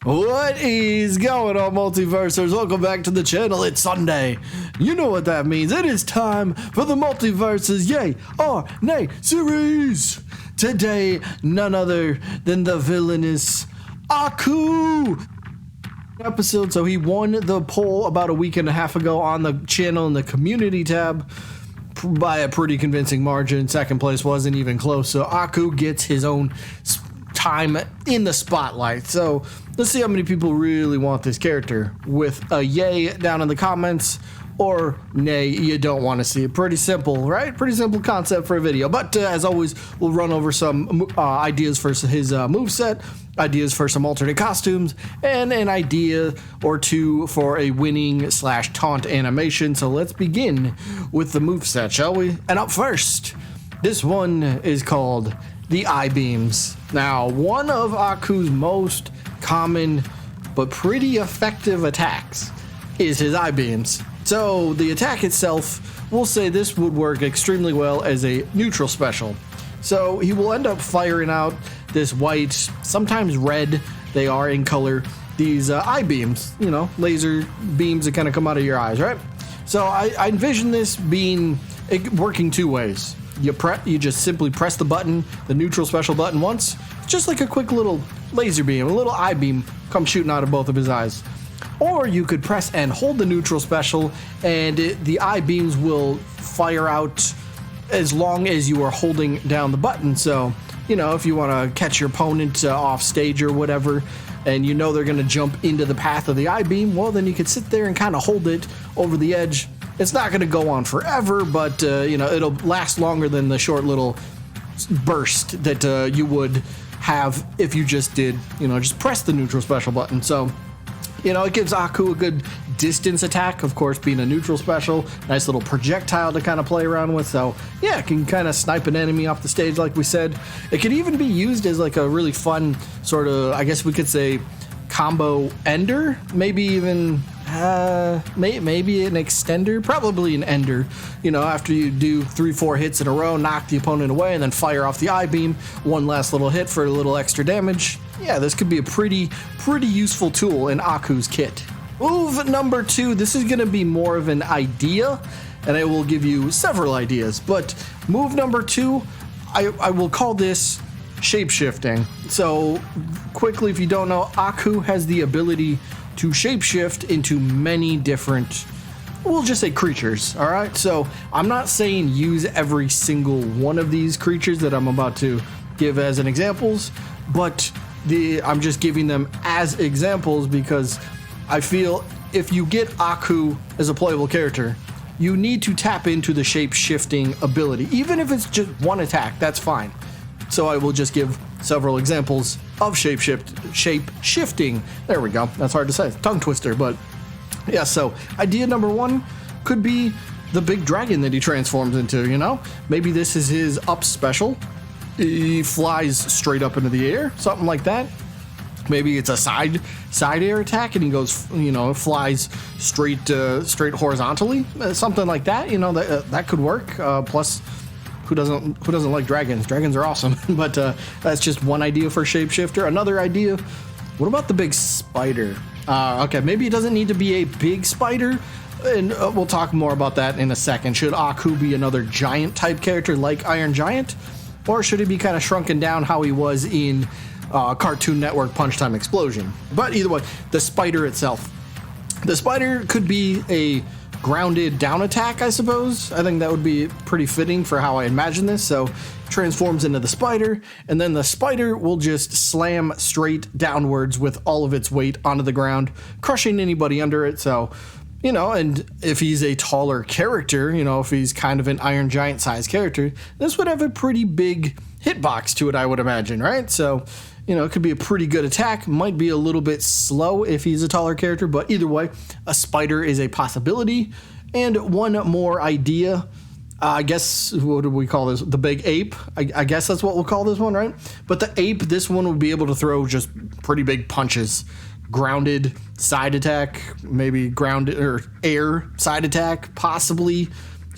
What is going on, Multiversers? Welcome back to the channel. It's Sunday. You know what that means. It is time for the Multiversus Yay or Nay series. Today, none other than the villainous Aku episode. So he won the poll about a week and a half ago on the channel in the community tab by a pretty convincing margin. Second place wasn't even close. So Aku gets his own time in the spotlight. So let's see how many people really want this character with a yay down in the comments or nay, you don't want to see it. Pretty simple, right? Pretty simple concept for a video. But as always, we'll run over some ideas for his moveset, ideas for some alternate costumes, and an idea or two for a winning / taunt animation. So let's begin with the moveset, shall we? And up first, this one is called the I-beams. Now, one of Aku's most common but pretty effective attacks is his I-beams. So the attack itself, we'll say this would work extremely well as a neutral special. So he will end up firing out this white, sometimes red, they are in color, these I-beams, you know, laser beams that kind of come out of your eyes, right? So I envision this being working two ways. You just simply press the button, the neutral special button once, just like a quick little laser beam, a little I-beam comes shooting out of both of his eyes. Or you could press and hold the neutral special and the I-beams will fire out as long as you are holding down the button. So, you know, if you want to catch your opponent off stage or whatever, and you know they're going to jump into the path of the I-beam, well, then you could sit there and kind of hold it over the edge. It's not going to go on forever, but, you know, it'll last longer than the short little burst that you would have if you just did, you know, just press the neutral special button. So, you know, it gives Aku a good distance attack, of course, being a neutral special. Nice little projectile to kind of play around with. So, yeah, it can kind of snipe an enemy off the stage, like we said. It could even be used as like a really fun sort of, I guess we could say, combo ender. Maybe even maybe an extender, probably an ender. You know, after you do 3-4 hits in a row, knock the opponent away, and then fire off the I-beam, one last little hit for a little extra damage. Yeah, this could be a pretty useful tool in Aku's kit. Move number 2, this is going to be more of an idea, and I will give you several ideas, but move number 2, I will call this shapeshifting. So quickly, if you don't know, Aku has the ability to shapeshift into many different, we'll just say creatures, all right? So I'm not saying use every single one of these creatures that I'm about to give as an examples, but I'm just giving them as examples because I feel if you get Aku as a playable character, you need to tap into the shape-shifting ability. Even if it's just one attack, that's fine. So I will just give several examples of shape-shifting. There we go. That's hard to say. Tongue twister, but yeah, so idea number 1 could be the big dragon that he transforms into, you know? Maybe this is his up special. He flies straight up into the air, something like that. Maybe it's a side air attack and he goes, you know, flies straight horizontally, something like that. You know, that could work. Plus, who doesn't like dragons? Dragons are awesome. But that's just one idea for shapeshifter. Another idea, what about the big spider? Okay, maybe it doesn't need to be a big spider, and we'll talk more about that in a second. Should Aku be another giant type character like Iron Giant? Or should he be kind of shrunken down how he was in Cartoon Network Punch Time Explosion? But either way, the spider itself. The spider could be a grounded down attack, I suppose. I think that would be pretty fitting for how I imagine this. So transforms into the spider, and then the spider will just slam straight downwards with all of its weight onto the ground, crushing anybody under it. So, you know, and if he's a taller character, you know, if he's kind of an Iron Giant sized character, this would have a pretty big hitbox to it, I would imagine, right? So, you know, it could be a pretty good attack. Might be a little bit slow if he's a taller character, but either way, a spider is a possibility. And one more idea, I guess, what do we call this? The big ape. I guess that's what we'll call this one, right? But the ape, this one would be able to throw just pretty big punches. Grounded side attack, maybe grounded or air side attack, possibly.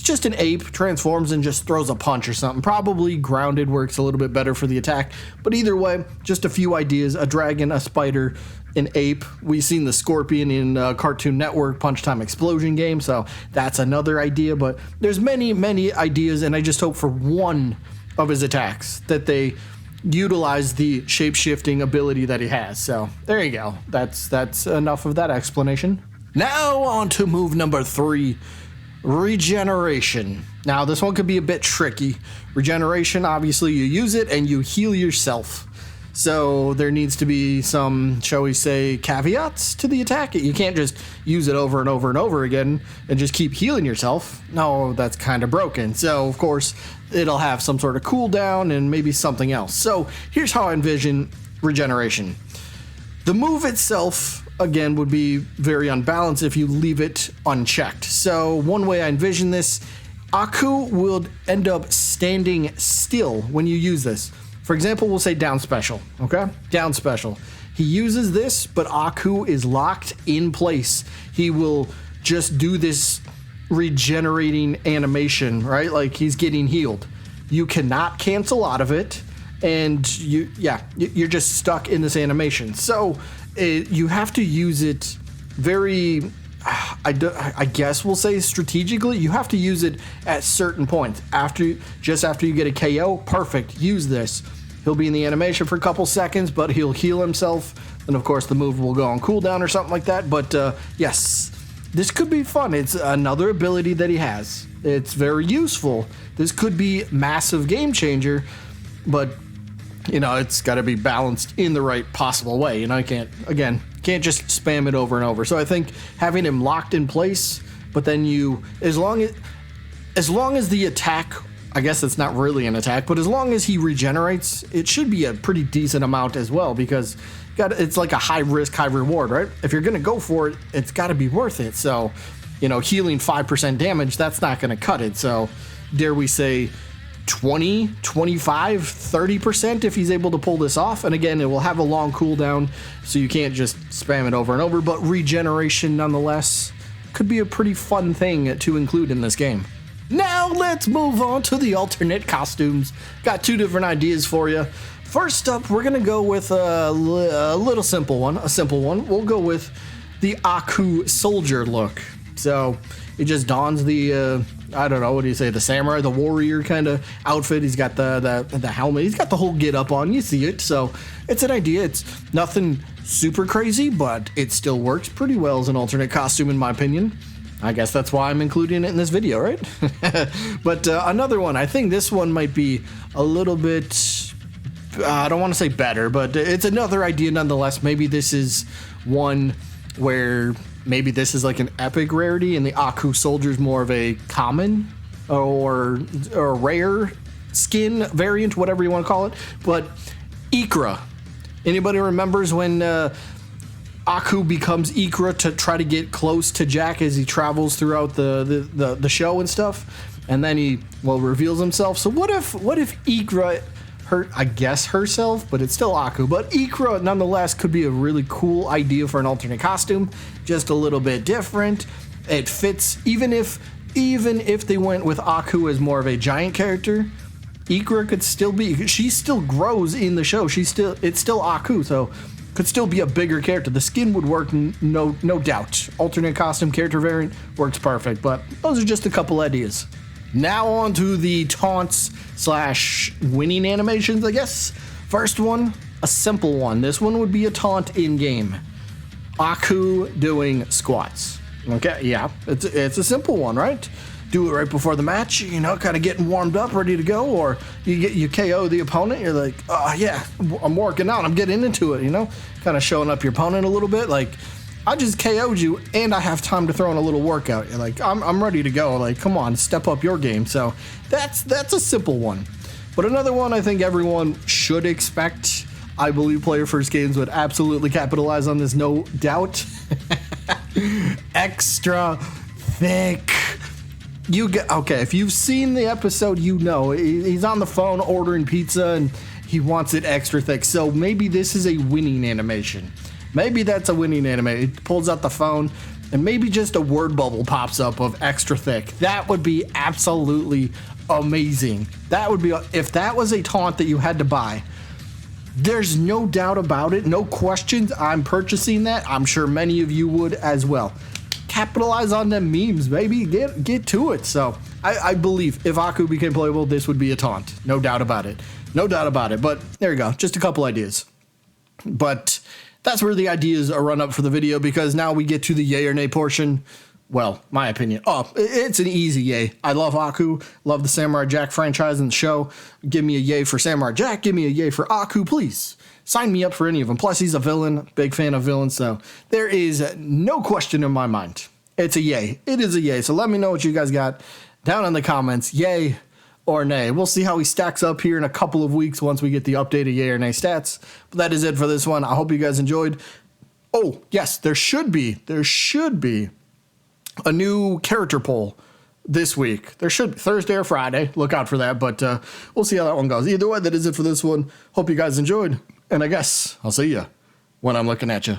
It's just an ape, transforms and just throws a punch or something. Probably grounded works a little bit better for the attack. But either way, just a few ideas. A dragon, a spider, an ape. We've seen the scorpion in Cartoon Network Punch Time Explosion game, so that's another idea. But there's many ideas, and I just hope for one of his attacks that they utilize the shape-shifting ability that he has. So there you go. That's enough of that explanation. Now on to move number 3, regeneration. Now this one could be a bit tricky. Regeneration, obviously you use it and you heal yourself. So there needs to be some, shall we say, caveats to the attack. You can't just use it over and over and over again and just keep healing yourself. No, that's kind of broken. So of course it'll have some sort of cooldown and maybe something else. So here's how I envision regeneration. The move itself, again, would be very unbalanced if you leave it unchecked. So one way I envision this, Aku will end up standing still when you use this. For example, we'll say down special, okay? Down special. He uses this, but Aku is locked in place. He will just do this regenerating animation, right? Like he's getting healed. You cannot cancel out of it, and you're just stuck in this animation. So you have to use it very, I guess we'll say strategically. You have to use it at certain points. After you get a KO, perfect, use this. He'll be in the animation for a couple seconds, but he'll heal himself. And of course the move will go on cooldown or something like that. But yes, this could be fun. It's another ability that he has. It's very useful. This could be massive game changer, but it's got to be balanced in the right possible way. You can't just spam it over and over. So I think having him locked in place, but then as long as the attack, I guess it's not really an attack, but as long as he regenerates, it should be a pretty decent amount as well, because it's like a high risk, high reward, right? If you're going to go for it, it's got to be worth it. So, healing 5% damage, that's not going to cut it. So dare we say 20, 25, 30% if he's able to pull this off. And again, it will have a long cooldown, so you can't just spam it over and over, but regeneration nonetheless could be a pretty fun thing to include in this game. Now let's move on to the alternate costumes. Got 2 different ideas for you. First up, we're gonna go with a little simple one. We'll go with the Aku soldier look. So he just dons the I don't know, what do you say, the samurai, the warrior kind of outfit. He's got the helmet. He's got the whole get up on. You see it. So it's an idea. It's nothing super crazy, but it still works pretty well as an alternate costume in my opinion. I guess that's why I'm including it in this video, right? But another one, I think this one might be a little bit, I don't want to say better, but it's another idea nonetheless. Maybe this is one where maybe this is like an epic rarity and the Aku soldier is more of a common or rare skin variant, whatever you want to call it. But Ikra. Anybody remembers when Aku becomes Ikra to try to get close to Jack as he travels throughout the show and stuff, and then he reveals himself. So what if Ikra herself, but it's still Aku, but Ikra nonetheless could be a really cool idea for an alternate costume, just a little bit different. It fits even if they went with Aku as more of a giant character. Ikra could still be, she still grows in the show. It's still Aku, so could still be a bigger character. The skin would work, no doubt. Alternate costume character variant works perfect, but those are just a couple ideas. Now on to the taunts / winning animations, I guess. First one, a simple one. This one would be a taunt in-game. Aku doing squats. Okay, yeah, it's a simple one, right? Do it right before the match, kind of getting warmed up, ready to go, or you KO the opponent, you're like, oh yeah, I'm working out, I'm getting into it, kind of showing up your opponent a little bit, like, I just KO'd you, and I have time to throw in a little workout. You're like, I'm ready to go, like, come on, step up your game. So that's a simple one. But another one I think everyone should expect, I believe Player First Games would absolutely capitalize on this, no doubt. Extra thick. If you've seen the episode, he's on the phone ordering pizza and he wants it extra thick. So maybe this is a winning animation. Maybe that's a winning animation. It pulls out the phone and maybe just a word bubble pops up of extra thick. That would be absolutely amazing. That would be, if that was a taunt that you had to buy, There's no doubt about it, no questions. I'm purchasing that. I'm sure many of you would as well. Capitalize on them memes, baby. Get to it. So I believe if Aku became playable, this would be a taunt. No doubt about it. No doubt about it. But there you go. Just a couple ideas. But that's where the ideas are run up for the video, because now we get to the yay or nay portion. Well, my opinion. Oh, it's an easy yay. I love Aku. Love the Samurai Jack franchise and the show. Give me a yay for Samurai Jack. Give me a yay for Aku, please. Sign me up for any of them. Plus, he's a villain. Big fan of villains. So there is no question in my mind. It's a yay. It is a yay. So let me know what you guys got down in the comments. Yay or nay. We'll see how he stacks up here in a couple of weeks once we get the updated yay or nay stats. But that is it for this one. I hope you guys enjoyed. Oh, yes, there should be a new character poll this week. There should be Thursday or Friday. Look out for that, but we'll see how that one goes. Either way, that is it for this one. Hope you guys enjoyed, and I guess I'll see you when I'm looking at you.